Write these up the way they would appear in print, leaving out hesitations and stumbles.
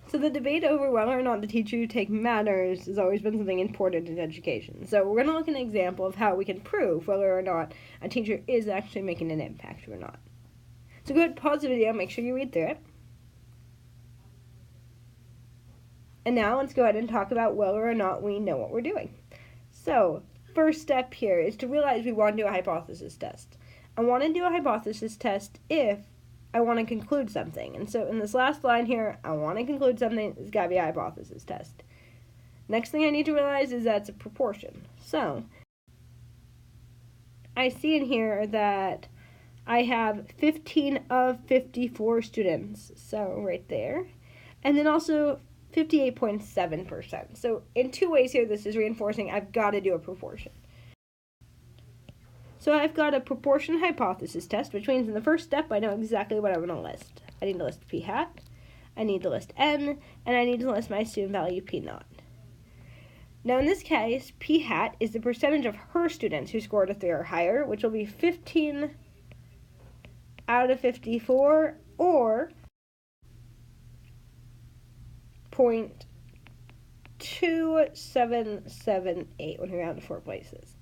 So the debate over whether or not the teacher you take matters has always been something important in education. So we're going to look at an example of how we can prove whether or not a teacher is actually making an impact or not. So go ahead, pause the video, make sure you read through it. And now let's go ahead and talk about whether or not we know what we're doing. So first step here is to realize we want to do a hypothesis test. I want to do a hypothesis test if I want to conclude something. And so in this last line here, I want to conclude something, it's got to be a hypothesis test. Next thing I need to realize is that it's a proportion. So I see in here that I have 15 of 54 students. So right there. And then also 58.7%. So in two ways here, this is reinforcing I've got to do a proportion. So I've got a proportion hypothesis test, which means in the first step, I know exactly what I'm going to list. I need to list p hat, I need to list n, and I need to list my student value p naught. Now in this case, p hat is the percentage of her students who scored a 3 or higher, which will be 15 out of 54, or 0.2778 when we round to 4 places.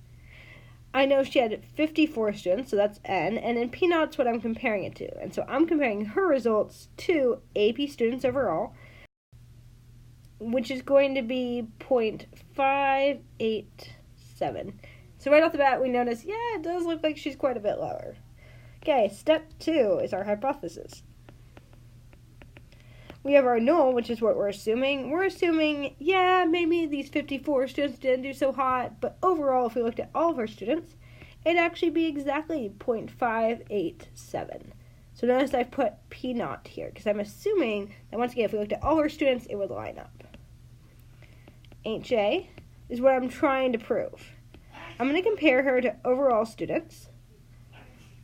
I know she had 54 students, so that's n, and then p naught's what I'm comparing it to. And so I'm comparing her results to AP students overall, which is going to be 0.587. So right off the bat, we notice, yeah, it does look like she's quite a bit lower. Okay, step 2 is our hypothesis. We have our null, which is what we're assuming. We're assuming, yeah, maybe these 54 students didn't do so hot, but overall, if we looked at all of our students, it'd actually be exactly 0.587. So notice I've put p naught here, because I'm assuming that once again, if we looked at all our students, it would line up. HA is what I'm trying to prove. I'm going to compare her to overall students.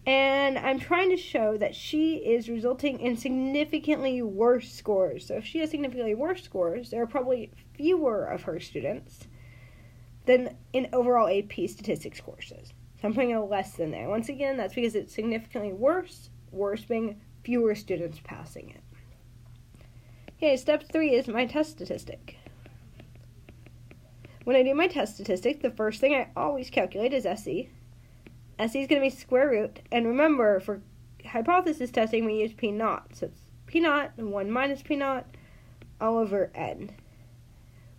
And I'm trying to show that she is resulting in significantly worse scores. So if she has significantly worse scores, there are probably fewer of her students than in overall AP statistics courses. So I'm putting a less than there. Once again, that's because it's significantly worse, worse being fewer students passing it. Okay, step 3 is my test statistic. When I do my test statistic, the first thing I always calculate is SE. SE is going to be square root, and remember, for hypothesis testing, we use p naught. So it's p naught, 1 minus p naught, all over n.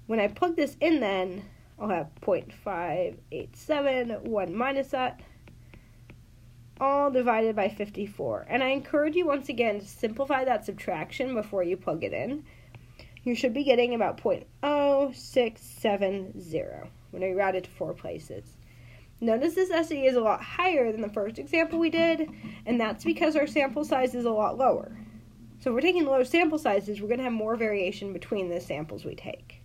When I plug this in then, I'll have 0.587, 1 minus that, all divided by 54. And I encourage you once again to simplify that subtraction before you plug it in. You should be getting about 0.0670 when I round it to 4 places. Notice this SE is a lot higher than the first example we did, and that's because our sample size is a lot lower. So if we're taking low sample sizes, we're going to have more variation between the samples we take.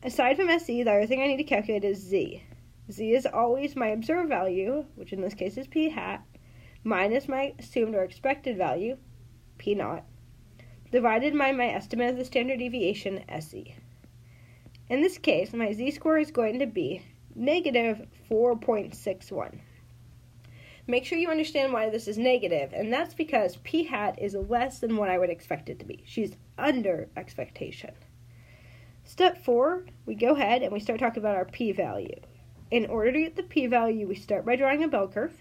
Aside from SE, the other thing I need to calculate is Z. Z is always my observed value, which in this case is p hat, minus my assumed or expected value, p naught, divided by my estimate of the standard deviation, SE. In this case, my Z-score is going to be negative 4.61. Make sure you understand why this is negative, and that's because p hat is less than what I would expect it to be. She's under expectation. Step 4, we go ahead and we start talking about our p-value. In order to get the p-value, we start by drawing a bell curve.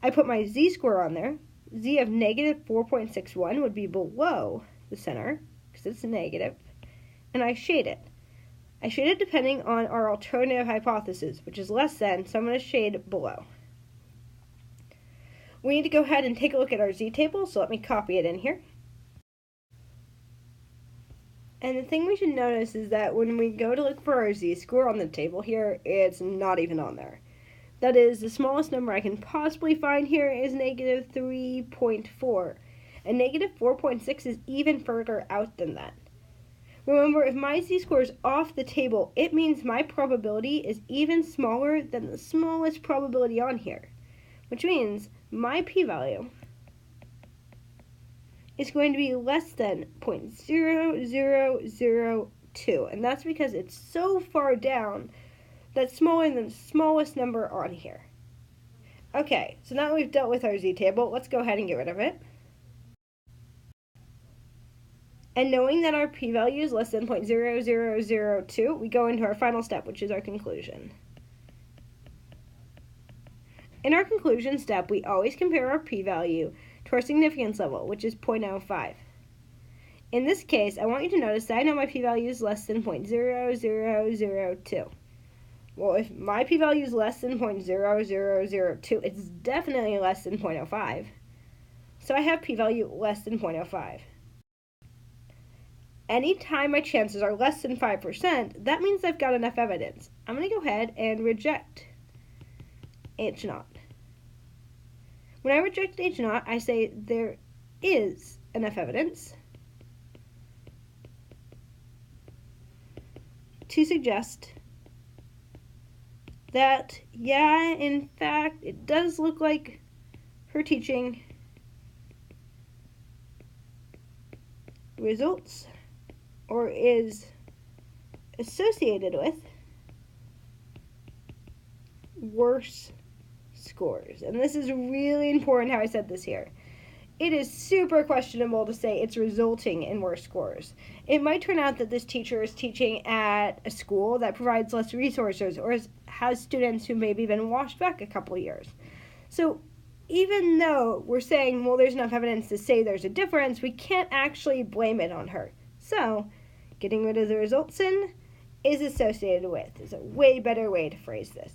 I put my z-score on there. Z of negative 4.61 would be below the center, because it's negative, and I shade it. I shade it depending on our alternative hypothesis, which is less than, so I'm going to shade below. We need to go ahead and take a look at our z-table, so let me copy it in here. And the thing we should notice is that when we go to look for our z-score on the table here, it's not even on there. That is, the smallest number I can possibly find here is negative 3.4, and negative 4.6 is even further out than that. Remember, if my z-score is off the table, it means my probability is even smaller than the smallest probability on here, which means my p-value is going to be less than 0.0002, and that's because it's so far down that's smaller than the smallest number on here. Okay, so now that we've dealt with our z-table, let's go ahead and get rid of it. And knowing that our p-value is less than 0.0002, we go into our final step, which is our conclusion. In our conclusion step, we always compare our p-value to our significance level, which is 0.05. In this case, I want you to notice that I know my p-value is less than 0.0002. Well, if my p-value is less than 0.0002, it's definitely less than 0.05. So I have p-value less than 0.05. Anytime my chances are less than 5%, that means I've got enough evidence. I'm going to go ahead and reject H0. When I reject H0, I say there is enough evidence to suggest that, yeah, in fact, it does look like her teaching results or is associated with worse scores. And this is really important how I said this here. It is super questionable to say it's resulting in worse scores. It might turn out that this teacher is teaching at a school that provides less resources or has students who maybe been washed back a couple years. So even though we're saying, well, there's enough evidence to say there's a difference, we can't actually blame it on her. So getting rid of the results in is associated with is a way better way to phrase this.